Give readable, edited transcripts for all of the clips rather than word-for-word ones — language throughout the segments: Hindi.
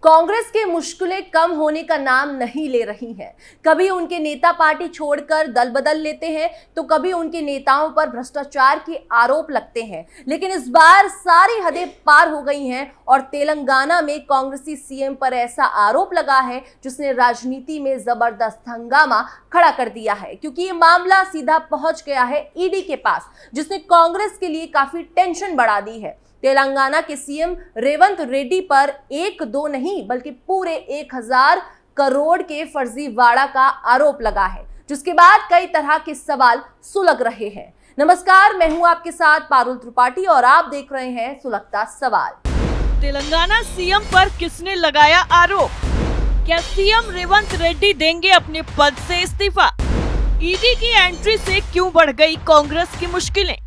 कांग्रेस की मुश्किलें कम होने का नाम नहीं ले रही हैं। कभी उनके नेता पार्टी छोड़कर दल बदल लेते हैं तो कभी उनके नेताओं पर भ्रष्टाचार के आरोप लगते हैं। लेकिन इस बार सारी हदें पार हो गई हैं और तेलंगाना में कांग्रेसी सीएम पर ऐसा आरोप लगा है जिसने राजनीति में जबरदस्त हंगामा खड़ा कर दिया है, क्योंकि ये मामला सीधा पहुंच गया है ईडी के पास, जिसने कांग्रेस के लिए काफी टेंशन बढ़ा दी है। तेलंगाना के सीएम रेवंत रेड्डी पर एक दो नहीं बल्कि पूरे 1000 करोड़ के फर्जीवाड़ा का आरोप लगा है, जिसके बाद कई तरह के सवाल सुलग रहे हैं। नमस्कार, मैं हूं आपके साथ पारुल त्रिपाठी और आप देख रहे हैं सुलगता सवाल। तेलंगाना सीएम पर किसने लगाया आरोप? क्या सीएम रेवंत रेड्डी देंगे अपने पद से इस्तीफा? ईडी की एंट्री से क्यों बढ़ गई कांग्रेस की मुश्किलें?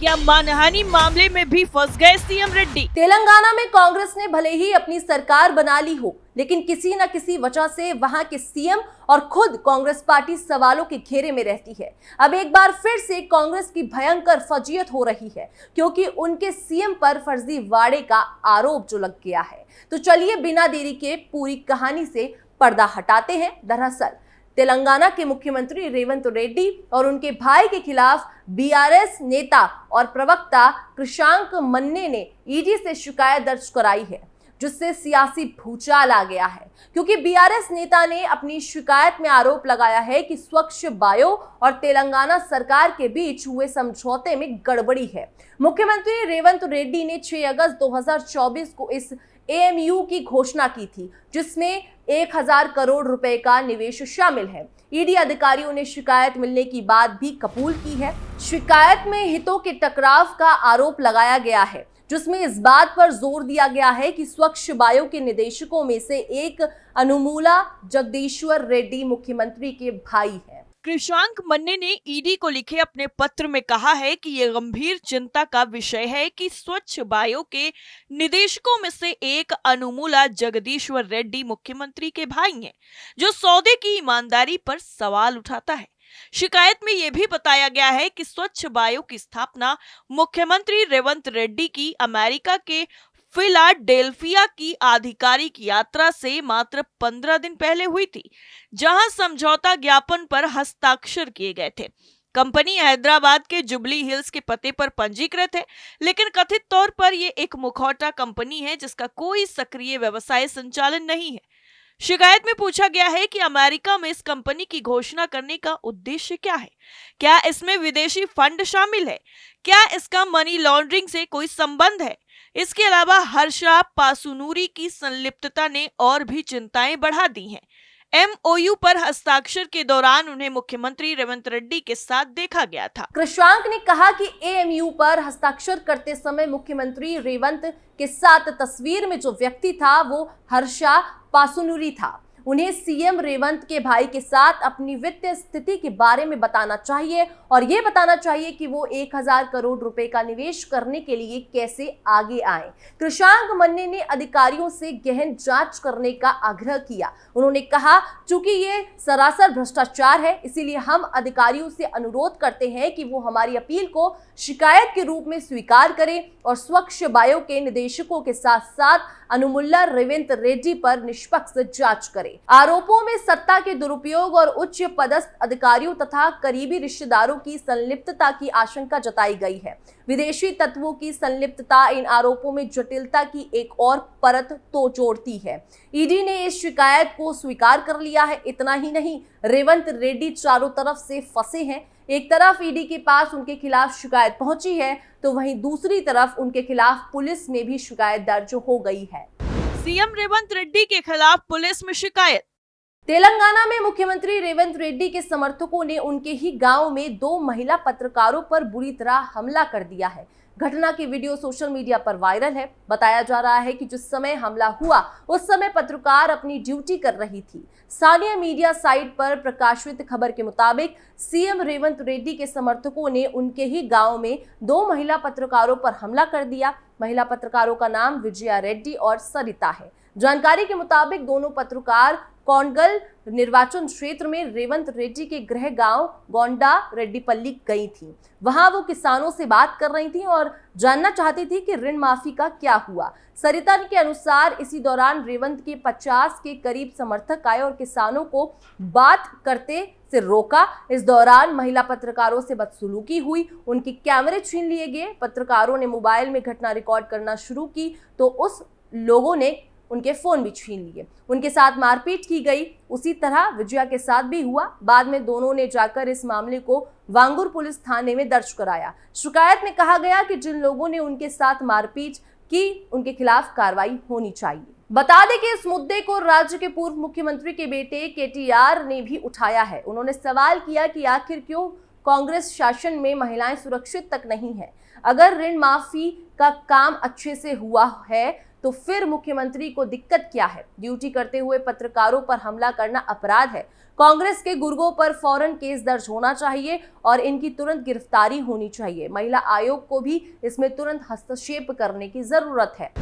क्या मानहानि मामले में भी फंस गए सीएम रेड्डी? तेलंगाना में कांग्रेस ने भले ही अपनी सरकार बना ली हो, लेकिन किसी न किसी वजह से वहां के सीएम और खुद कांग्रेस पार्टी सवालों के घेरे में रहती है। अब एक बार फिर से कांग्रेस की भयंकर फजीयत हो रही है, क्योंकि उनके सीएम पर फर्जीवाड़े का आरोप जो लग गया है। तो चलिए बिना देरी के पूरी कहानी से पर्दा हटाते हैं। दरअसल तेलंगाना के मुख्यमंत्री रेवंत रेड्डी और उनके भाई के खिलाफ बीआरएस नेता और प्रवक्ता कृषांक मन्ने ने ईडी से शिकायत दर्ज कराई है, जिससे सियासी भूचाल आ गया है, क्योंकि बीआरएस नेता ने अपनी शिकायत में आरोप लगाया है कि स्वच्छ बायो और तेलंगाना सरकार के बीच हुए समझौते में गड़बड़ी है। मुख्यमंत्री रेवंत रेड्डी ने 6 अगस्त 2024 को इस एएमयू की घोषणा की थी, जिसमें 1000 करोड़ रुपए का निवेश शामिल है। ईडी अधिकारियों ने शिकायत मिलने की बात भी कबूल की है। शिकायत में हितों के टकराव का आरोप लगाया गया है, जिसमें इस बात पर जोर दिया गया है कि स्वच्छ बायो के निदेशकों में से एक अनुमूला जगदीश्वर रेड्डी मुख्यमंत्री के भाई हैं। कृषांक मन्ने ने ईडी को लिखे अपने पत्र में कहा है कि यह गंभीर चिंता का विषय है कि स्वच्छ बायो के निदेशकों में से एक अनुमूला जगदीश्वर रेड्डी मुख्यमंत्री के भाई हैं, जो सौदे की ईमानदारी पर सवाल उठाता है। शिकायत में यह भी बताया गया है कि स्वच्छ बायो की स्थापना मुख्यमंत्री रेवंत रेड्डी की अमेरिका के फिलाडेल्फिया की आधिकारिक यात्रा से मात्र 15 दिन पहले हुई थी, जहां समझौता ज्ञापन पर हस्ताक्षर किए गए थे। कंपनी हैदराबाद के जुबली हिल्स के पते पर पंजीकृत है, लेकिन कथित तौर पर यह एक मुखौटा कंपनी है जिसका कोई सक्रिय व्यवसाय संचालन नहीं है। शिकायत में पूछा गया है कि अमेरिका में इस कंपनी की घोषणा करने का उद्देश्य क्या है? क्या इसमें विदेशी फंड शामिल है? क्या इसका मनी लॉन्ड्रिंग से कोई संबंध है? इसके अलावा हर्षा पासुनूरी की संलिप्तता ने और भी चिंताएं बढ़ा दी हैं। एमओयू पर हस्ताक्षर के दौरान उन्हें मुख्यमंत्री रेवंत रेड्डी के साथ देखा गया था। कृषांक ने कहा कि एएमयू पर हस्ताक्षर करते समय मुख्यमंत्री रेवंत के साथ तस्वीर में जो व्यक्ति था वो हर्षा पासुनूरी था। उन्हें सीएम रेवंत के भाई के साथ अपनी वित्तीय स्थिति के बारे में बताना चाहिए और ये बताना चाहिए कि वो 1000 करोड़ रुपए का निवेश करने के लिए कैसे आगे आए। कृषांक मन्ने ने अधिकारियों से गहन जांच करने का आग्रह किया। उन्होंने कहा, चूंकि ये सरासर भ्रष्टाचार है, इसीलिए हम अधिकारियों से अनुरोध करते हैं कि वो हमारी अपील को शिकायत के रूप में स्वीकार करें और स्वच्छ बायो के निदेशकों के साथ साथ अनुमुल्ला रेवंत रेड्डी पर निष्पक्ष जांच करें। आरोपों में सत्ता के दुरुपयोग और उच्च पदस्थ अधिकारियों तथा करीबी रिश्तेदारों की संलिप्तता की आशंका जताई गई है। विदेशी तत्वों की संलिप्तता इन आरोपों में जटिलता की एक और परत तो जोड़ती है। ईडी ने इस शिकायत को स्वीकार कर लिया है। इतना ही नहीं, रेवंत रेड्डी चारों तरफ से फंसे हैं। एक तरफ ईडी के पास उनके खिलाफ शिकायत पहुंची है, तो वहीं दूसरी तरफ उनके खिलाफ पुलिस में भी शिकायत दर्ज हो गई है। सीएम रेवंत रेड्डी के खिलाफ पुलिस में शिकायत। तेलंगाना में मुख्यमंत्री रेवंत रेड्डी के समर्थकों ने उनके ही गांव में 2 महिला पत्रकारों पर बुरी तरह हमला कर दिया है। घटना की वीडियो सोशल मीडिया पर वायरल है। बताया जा रहा है कि जिस समय हमला हुआ उस समय पत्रकार अपनी ड्यूटी कर रही थी। स्थानीय मीडिया साइट पर प्रकाशित खबर के मुताबिक सीएम रेवंत रेड्डी के समर्थकों ने उनके ही गांव में 2 महिला पत्रकारों पर हमला कर दिया। महिला पत्रकारों का नाम विजया रेड्डी और सरिता है। जानकारी के मुताबिक दोनों पत्रकार कोंडगल निर्वाचन क्षेत्र में रेवंत रेड्डी के गृह गांव गोंडा रेड्डीपल्ली गई थी। वहां वो किसानों से बात कर रही थी और जानना चाहती थी कि ऋण माफी का क्या हुआ। सरिता के अनुसार इसी दौरान रेवंत के 50 के करीब समर्थक आए और किसानों को बात करते से रोका। इस दौरान महिला पत्रकारों से बदसलूकी हुई, उनके कैमरे छीन लिए गए। पत्रकारों ने मोबाइल में घटना रिकॉर्ड करना शुरू की तो उस लोगों ने उनके फोन भी छीन लिए। उनके साथ मारपीट की गई। उसी तरह विजया के साथ भी हुआ। बाद में दोनों ने जाकर इस मामले को वांगुर पुलिस थाने में दर्ज कराया। शिकायत में कहा गया कि जिन लोगों ने उनके साथ मारपीट की उनके खिलाफ कार्रवाई होनी चाहिए। बता दें कि इस मुद्दे को राज्य के पूर्व मुख्यमंत्री के बेटे केटीआर ने भी उठाया है। उन्होंने सवाल किया कि आखिर क्यों कांग्रेस शासन में महिलाएं सुरक्षित तक नहीं है। अगर ऋण माफी का काम अच्छे से हुआ है तो फिर मुख्यमंत्री को दिक्कत क्या है। ड्यूटी करते हुए पत्रकारों पर हमला करना अपराध है। कांग्रेस के गुर्गों पर फौरन केस दर्ज होना चाहिए और इनकी तुरंत गिरफ्तारी होनी चाहिए। महिला आयोग को भी इसमें तुरंत हस्तक्षेप करने की जरूरत है।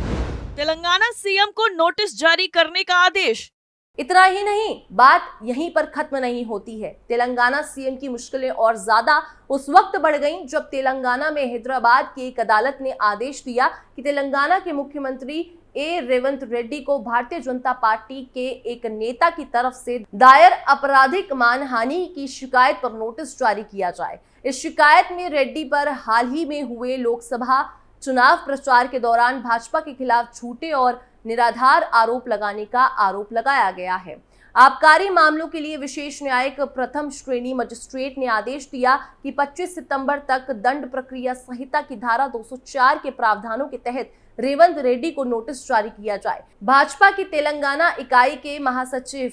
तेलंगाना सीएम को नोटिस जारी करने का आदेश। इतना ही नहीं, बात यहीं पर खत्म नहीं होती है। तेलंगाना सीएम की मुश्किलें और ज्यादा उस वक्त बढ़ गईं जब तेलंगाना में हैदराबाद की एक अदालत ने आदेश दिया कि तेलंगाना के मुख्यमंत्री रेवंत रेड्डी को भारतीय जनता पार्टी के एक नेता की तरफ से दायर आपराधिक मानहानि की शिकायत पर नोटिस जारी किया जाए। इस शिकायत में रेड्डी पर हाल ही में हुए लोकसभा चुनाव प्रचार के दौरान भाजपा के खिलाफ झूठे और निराधार आरोप लगाने का आरोप लगाया गया है। आबकारी मामलों के लिए विशेष न्यायिक प्रथम श्रेणी मजिस्ट्रेट ने आदेश दिया कि 25 सितंबर तक दंड प्रक्रिया संहिता की धारा 204 के प्रावधानों के तहत रेवंत रेड्डी को नोटिस जारी किया जाए। भाजपा की तेलंगाना इकाई के महासचिव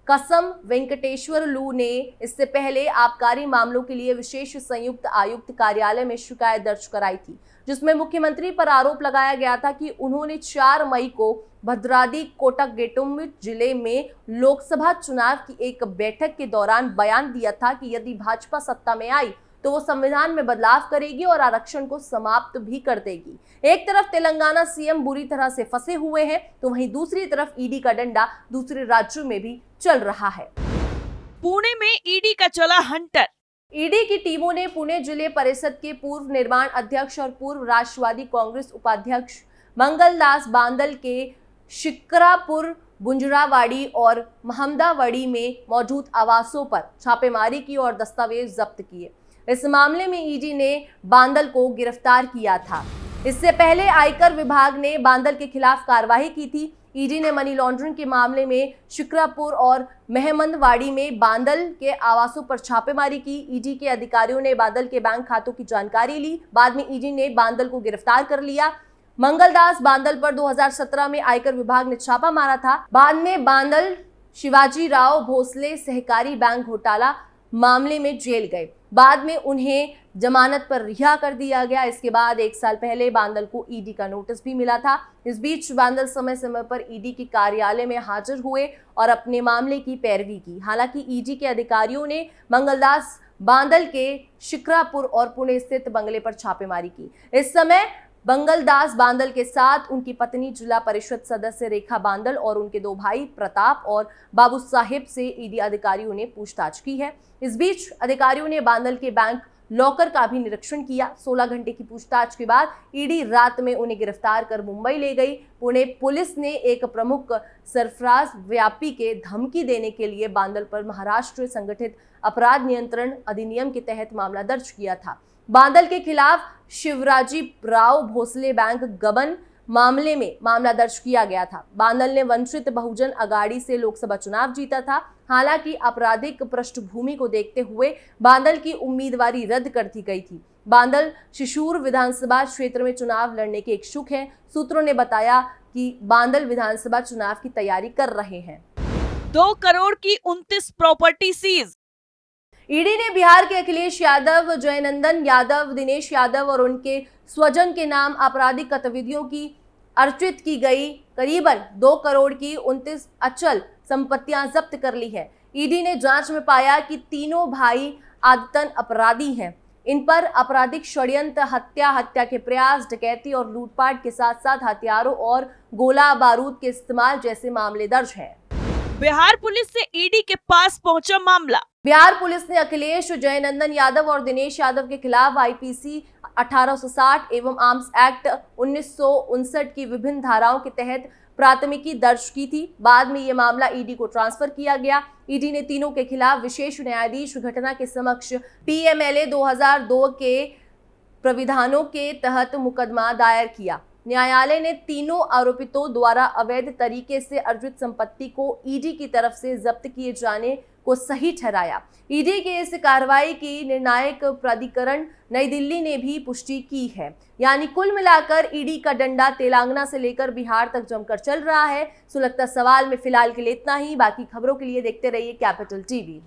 कसम वेंकटेश्वर लू ने इससे पहले आबकारी मामलों के लिए विशेष संयुक्त आयुक्त कार्यालय में शिकायत दर्ज कराई थी, जिसमें मुख्यमंत्री पर आरोप लगाया गया था कि उन्होंने 4 मई को भद्राद्री कोट्टागुट्टम जिले में लोकसभा चुनाव की एक बैठक के दौरान बयान दिया था कि यदि भाजपा सत्ता में आई तो वो संविधान में बदलाव करेगी और आरक्षण को समाप्त भी कर देगी। एक तरफ तेलंगाना सीएम बुरी तरह से फंसे हुए हैं तो वहीं दूसरी तरफ ईडी का डंडा दूसरे राज्यों में भी चल रहा है। पुणे में ईडी का चला हंटर। ईडी की टीमों ने पुणे जिले परिषद के पूर्व निर्माण अध्यक्ष और पूर्व राष्ट्रवादी कांग्रेस उपाध्यक्ष मंगलदास बांदल के शिक्रापुर, बुंजरावाड़ी और महमदावाड़ी में मौजूद आवासों पर छापेमारी की और दस्तावेज जब्त किए। इस मामले में ईडी ने बांदल को गिरफ्तार किया था। इससे पहले आयकर विभाग ने बांदल के खिलाफ कार्रवाई की थी। ईडी ने मनी लॉन्ड्रिंग के मामले में शिक्रापुर और महमदवाड़ी में बांदल के आवासों पर छापेमारी की। ईडी के अधिकारियों ने बांदल के बैंक खातों की जानकारी ली। बाद में ईडी ने बांदल को गिरफ्तार कर लिया। मंगलदास बांदल पर 2017 में आयकर विभाग ने छापा मारा था। बाद में बांदल शिवाजी राव भोसले सहकारी बैंक घोटाला मामले में जेल गए। बाद में उन्हें जमानत पर रिहा कर दिया गया। इसके बाद 1 साल पहले बांदल को ईडी का नोटिस भी मिला था। इस बीच बांदल समय समय पर ईडी के कार्यालय में हाजिर हुए और अपने मामले की पैरवी की। हालांकि ईडी के अधिकारियों ने मंगलदास बांदल के शिक्रापुर और पुणे स्थित बंगले पर छापेमारी की। इस समय मंगलदास बांदल के साथ उनकी पत्नी जिला परिषद सदस्य रेखा बांदल और उनके 2 भाई प्रताप और बाबू साहिब से ईडी अधिकारियों ने पूछताछ की है। इस बीच अधिकारियों ने बांदल के बैंक लॉकर का भी निरीक्षण किया। 16 घंटे की पूछताछ के बाद ईडी रात में उन्हें गिरफ्तार कर मुंबई ले गई। पुणे पुलिस ने एक प्रमुख सरफराज व्यापी के धमकी देने के लिए बांदल पर महाराष्ट्र संगठित अपराध नियंत्रण अधिनियम के तहत मामला दर्ज किया था। बांदल के खिलाफ शिवराजी राव भोसले बैंक गबन मामले में मामला दर्ज किया गया था। बांदल ने वंचित बहुजन अगाड़ी से लोकसभा चुनाव जीता था। हालांकि आपराधिक पृष्ठभूमि को देखते हुए बांदल की उम्मीदवारी रद्द कर दी गई थी। बांदल शिशुर विधानसभा क्षेत्र में चुनाव लड़ने के इच्छुक हैं। सूत्रों ने बताया कि बांदल विधानसभा चुनाव की तैयारी कर रहे हैं। 2 करोड़ की 29 प्रॉपर्टी सीज। ईडी ने बिहार के अखिलेश यादव, जयनंदन यादव, दिनेश यादव और उनके स्वजन के नाम आपराधिक गतिविधियों की अर्जित की गई करीबन 2 करोड़ की 29 अचल संपत्तियां जब्त कर ली है। ईडी ने जांच में पाया कि तीनों भाई आदतन अपराधी हैं। इन पर आपराधिक षड्यंत्र, हत्या के प्रयास, डकैती और लूटपाट के साथ साथ हथियारों और गोला बारूद के इस्तेमाल जैसे मामले दर्ज हैं। बिहार पुलिस से ईडी के पास पहुंचा मामला। बिहार पुलिस ने अखिलेश जयनंदन यादव और दिनेश यादव के खिलाफ आईपीसी 1860 एवं आर्म्स एक्ट 1959 की विभिन्न धाराओं के तहत प्राथमिकी दर्ज की थी। बाद में यह मामला ईडी को ट्रांसफर किया गया। ईडी ने तीनों के खिलाफ विशेष न्यायाधीश घटना के समक्ष पीएमएलए 2002 के प्राविधानों के तहत मुकदमा दायर किया। न्यायालय ने तीनों आरोपितों द्वारा अवैध तरीके से अर्जित संपत्ति को ईडी की तरफ से जब्त किए जाने को सही ठहराया। ईडी के इस कार्रवाई की निर्णायक प्राधिकरण नई दिल्ली ने भी पुष्टि की है। यानी कुल मिलाकर ईडी का डंडा तेलंगाना से लेकर बिहार तक जमकर चल रहा है। सुलगता सवाल में फिलहाल के लिए इतना ही। बाकी खबरों के लिए देखते रहिए कैपिटल टीवी।